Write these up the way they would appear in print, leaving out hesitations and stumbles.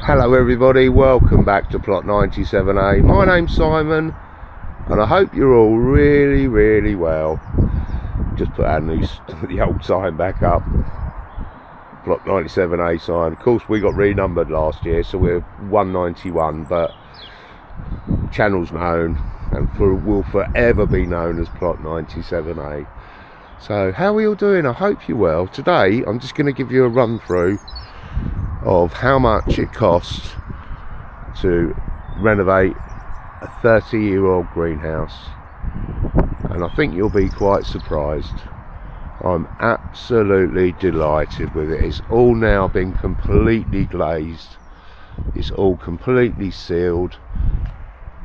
Hello everybody, welcome back to Plot 97A. My name's Simon and I hope you're all really well. Just put our the old sign back up, Plot 97A sign. Of course we got renumbered last year, so we're 191, but channel's known and will forever be known as Plot 97A. So how are you all doing? I hope you're well. Today I'm just going to give you a run through of how much it costs to renovate a 30-year-old greenhouse, and I think you'll be quite surprised. I'm absolutely delighted with it. It's all now been completely glazed, it's all completely sealed.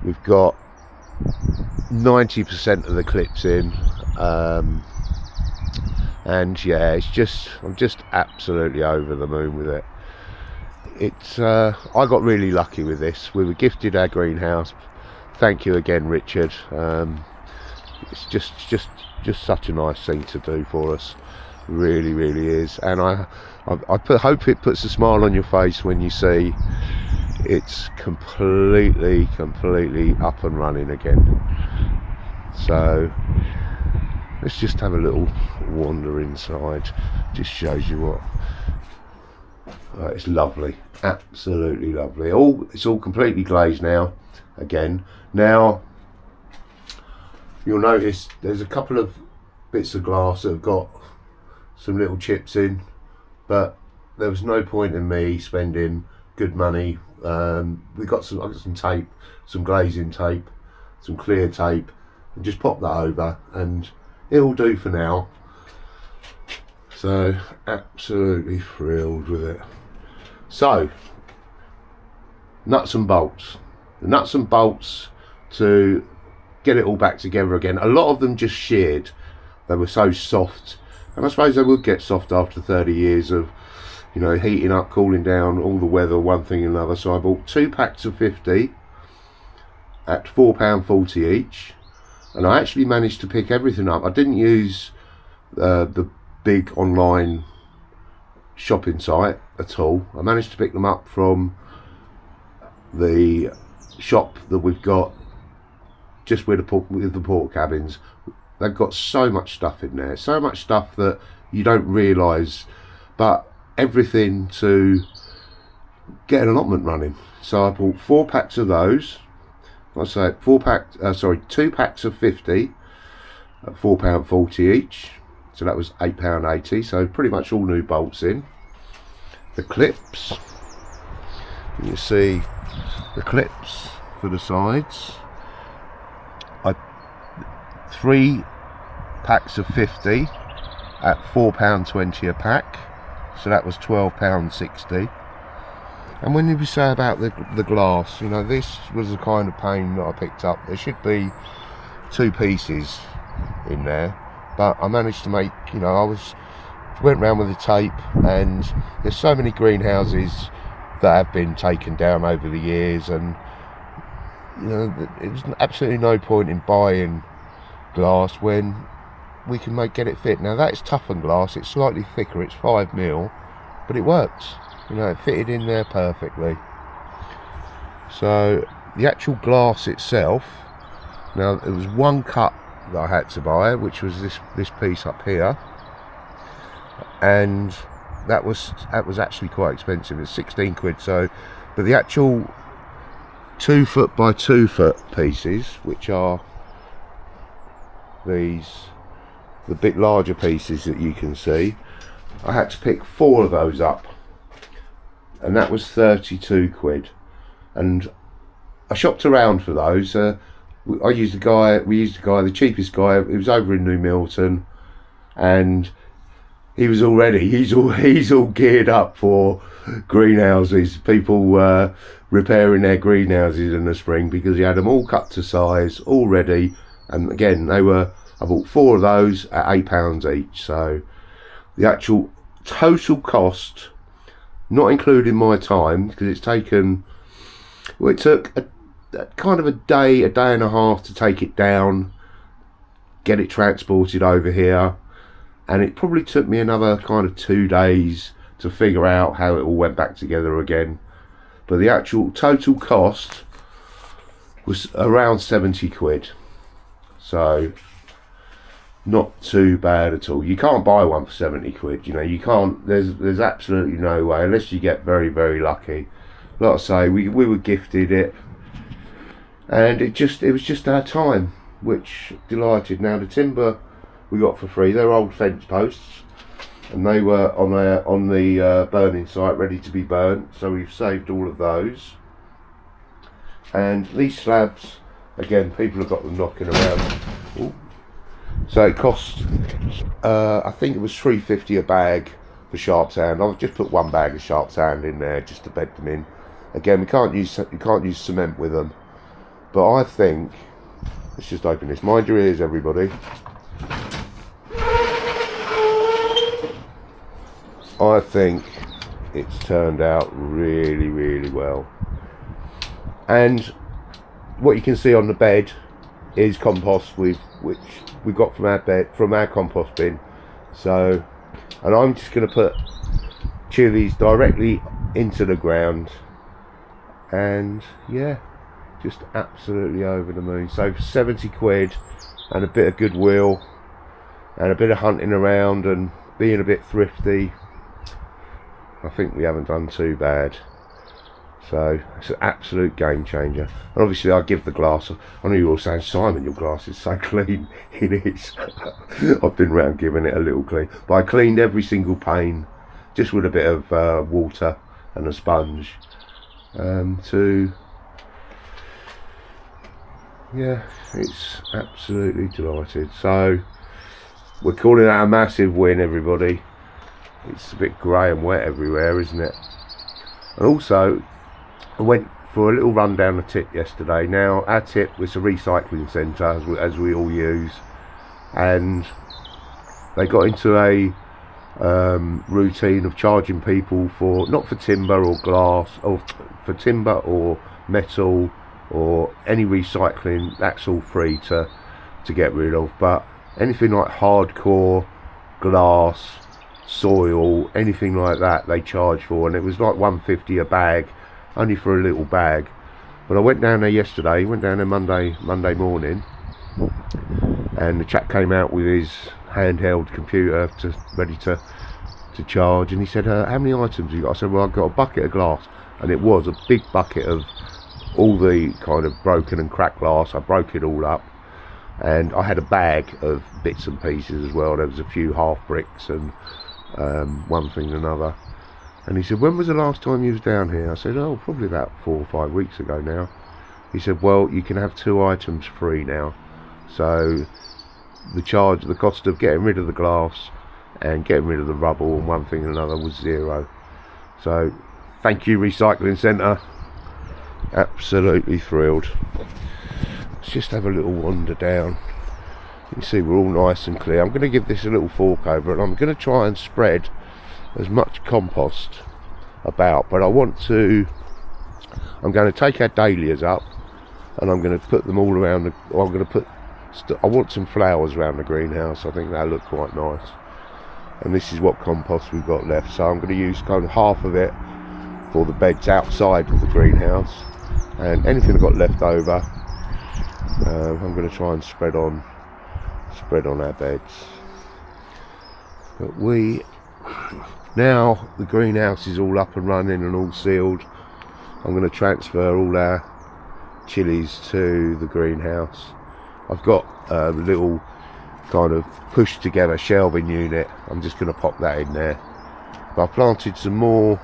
We've got 90% of the clips in, and yeah, I'm just absolutely over the moon with it. I got really lucky with this. We were gifted our greenhouse. Thank you again, Richard. It's just such a nice thing to do for us. Really is. And I hope it puts a smile on your face when you see it's completely up and running again. So let's just have a little wander inside. Just shows you what. It's lovely, absolutely lovely. It's all completely glazed now. Again, now you'll notice there's a couple of bits of glass that have got some little chips in, but there was no point in me spending good money. I got some tape, some glazing tape, some clear tape, and just pop that over, and it'll do for now. So absolutely thrilled with it. So, nuts and bolts. The nuts and bolts to get it all back together again. A lot of them just sheared. They were so soft. And I suppose they would get soft after 30 years of, you know, heating up, cooling down, all the weather, one thing and another. So I bought 2 packs of 50 at £4.40 each. And I actually managed to pick everything up. I didn't use the big online shopping site at all. I managed to pick them up from the shop that we've got just with the port cabins. They've got so much stuff in there, so much stuff that you don't realise, but everything to get an allotment running. So I bought 4 packs of those. I say 2 packs of 50 at £4.40 each. So that was £8.80, so pretty much all new bolts in. The clips, you see the clips for the sides. 3 packs of 50 at £4.20 a pack, so that was £12.60. And when you say about the glass, you know, this was the kind of pain that I picked up. There should be 2 pieces in there, but I managed to make, you know, went round with the tape, and there's so many greenhouses that have been taken down over the years, and you know, it was absolutely no point in buying glass when we can get it fit. Now that is toughened glass, it's slightly thicker, it's 5mm, but it works. You know, it fitted in there perfectly. So the actual glass itself, now it was 1 cut that I had to buy, which was this piece up here, and that was actually quite expensive. It's 16 quid. So, but the actual 2 foot by 2 foot pieces, which are the bit larger pieces that you can see, I had to pick 4 of those up, and that was 32 quid. And I shopped around for those. We used the cheapest guy. It was over in New Milton, and he's all geared up for greenhouses. People repairing their greenhouses in the spring, because he had them all cut to size, all ready. And again, I bought 4 of those at £8 each. So the actual total cost, not including my time, because it took kind of a day and a half to take it down, get it transported over here, and it probably took me another kind of 2 days to figure out how it all went back together again. but the actual total cost was around 70 quid. So not too bad at all. You can't buy one for 70 quid, you know, you can't, there's absolutely no way, unless you get very, very lucky. Like I say, we were gifted it, and it was just our time, which delighted. Now the timber we got for free, they're old fence posts, and they were on the burning site, ready to be burnt, so we've saved all of those. And these slabs, again, people have got them knocking around. Ooh. So it cost, I think it was £3.50 a bag for sharp sand. I've just put one bag of sharp sand in there just to bed them in. Again, you can't use cement with them, but I think, let's just open this. Mind your ears, everybody. I think it's turned out really, really well. And what you can see on the bed is compost which we got from our compost bin. So, and I'm just going to put chilies directly into the ground, and yeah, just absolutely over the moon. So for 70 quid and a bit of goodwill and a bit of hunting around and being a bit thrifty, I think we haven't done too bad. So it's an absolute game changer. And obviously I give the glass, I know you're all saying, Simon, your glass is so clean. It is. I've been around giving it a little clean, but I cleaned every single pane just with a bit of water and a sponge yeah, it's absolutely delighted. So we're calling that a massive win, everybody. It's a bit grey and wet everywhere, isn't it? And also, I went for a little run down the tip yesterday. Now, our tip was a recycling centre, as we all use, and they got into a routine of charging people for, not for timber or glass, or for timber or metal or any recycling, that's all free to get rid of, but anything like hardcore glass, soil, anything like that, they charge for, and it was like £1.50 a bag, only for a little bag. But I went down there yesterday, went down there Monday morning, and the chap came out with his handheld computer ready to charge, and he said, how many items have you got? I said, well, I've got a bucket of glass, and it was a big bucket of all the kind of broken and cracked glass. I broke it all up, and I had a bag of bits and pieces as well. There was a few half bricks and one thing and another. And he said, when was the last time you was down here? I said, oh, probably about 4 or 5 weeks ago now. He said, well, you can have 2 items free now. So the cost of getting rid of the glass and getting rid of the rubble and one thing and another was 0. So thank you, recycling centre. Absolutely thrilled. Let's just have a little wander down. You can see we're all nice and clear. I'm going to give this a little fork over, and I'm going to try and spread as much compost about, but I'm going to take our dahlias up, and I'm going to put them all around I want some flowers around the greenhouse. I think that'll look quite nice. And this is what compost we've got left, so I'm going to use kind of half of it for the beds outside of the greenhouse, and anything I've got left over, I'm going to try and spread on our beds. But now the greenhouse is all up and running and all sealed, I'm going to transfer all our chilies to the greenhouse. I've got a little kind of push together shelving unit. I'm just going to pop that in there. But I've planted some more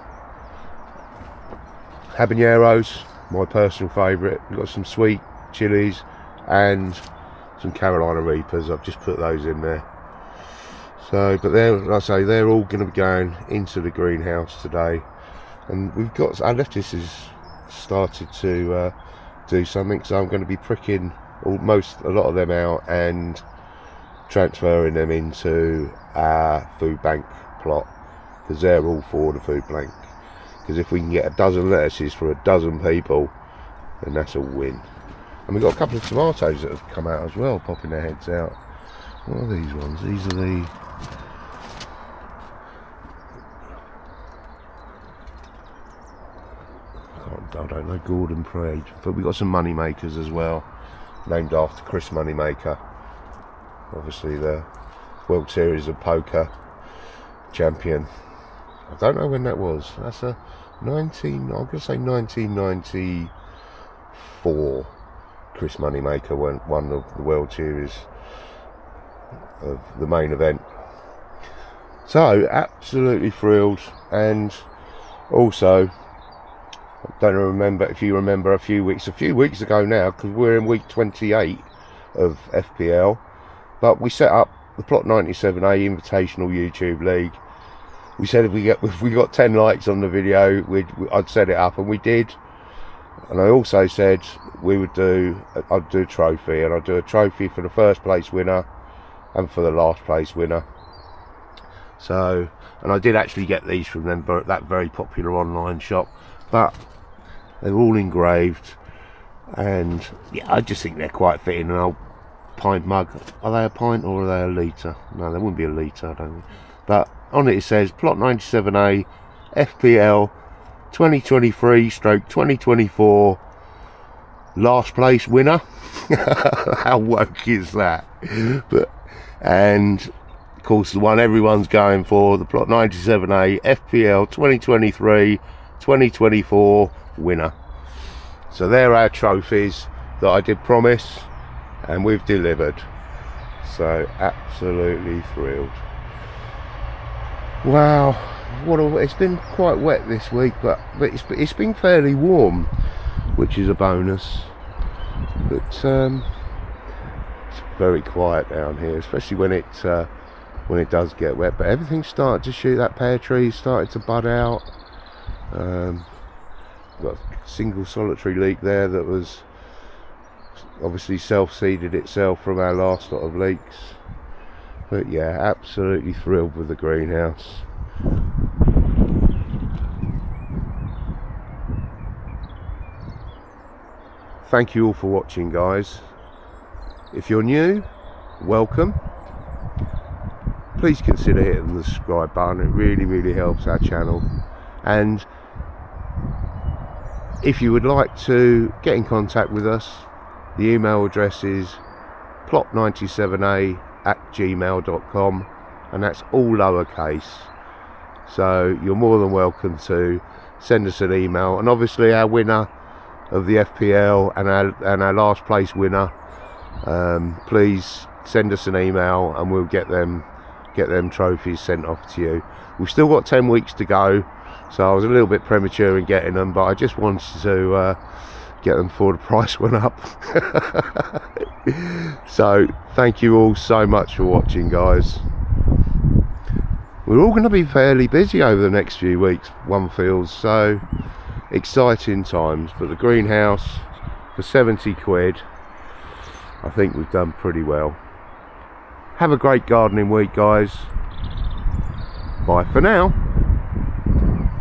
habaneros, my personal favourite. We've got some sweet chilies and some Carolina Reapers. I've just put those in there. So, but like I say, they're all going to be going into the greenhouse today. And we've got, our lettuce has started to do something, so I'm going to be pricking a lot of them out and transferring them into our food bank plot, because they're all for the food bank. Because if we can get a dozen lettuces for a dozen people, then that's a win. And we've got a couple of tomatoes that have come out as well, popping their heads out. What are these ones? These are the... I can't I don't know, Gordon Parade. But we got some Moneymakers as well, named after Chris Moneymaker, obviously the World Series of Poker champion. I don't know when that was. That's a I'm going to say 1994. Chris Moneymaker won the World Series of the main event. So absolutely thrilled. And also, I don't remember if you remember a few weeks ago now, because we're in week 28 of FPL, but we set up the Plot 97A Invitational YouTube League. We said if we got 10 likes on the video, I'd set it up, and we did. And I also said I'd do a trophy, and I'd do a trophy for the first place winner and for the last place winner. So, and I did actually get these from them, that very popular online shop, but they're all engraved, and yeah, I just think they're quite fitting. An old pint mug. Are they a pint or are they a litre? No, they wouldn't be a litre, I don't think. But on it says Plot 97A FPL 2023/2024 last place winner. How woke is that? And of course the one everyone's going for, the Plot 97A FPL 2023/2024 winner. So there are our trophies that I did promise, and we've delivered. So absolutely thrilled. Wow, it's been quite wet this week, but it's been fairly warm, which is a bonus. But it's very quiet down here, especially when it does get wet. But everything's started to shoot. That pear tree's started to bud out. Got a single solitary leek there that was obviously self-seeded itself from our last lot of leeks. But yeah, absolutely thrilled with the greenhouse. Thank you all for watching, guys. If you're new, welcome. Please consider hitting the subscribe button. It really helps our channel. And if you would like to get in contact with us, the email address is plot97a@gmail.com, and that's all lowercase. So you're more than welcome to send us an email. And obviously our winner of the FPL and our last place winner, please send us an email and we'll get them trophies sent off to you. We've still got 10 weeks to go, so I was a little bit premature in getting them, but I just wanted to get them before the price went up. So thank you all so much for watching, guys. We're all going to be fairly busy over the next few weeks, one feels, so exciting times. But the greenhouse for 70 quid, I think we've done pretty well. Have a great gardening week, guys. Bye for now.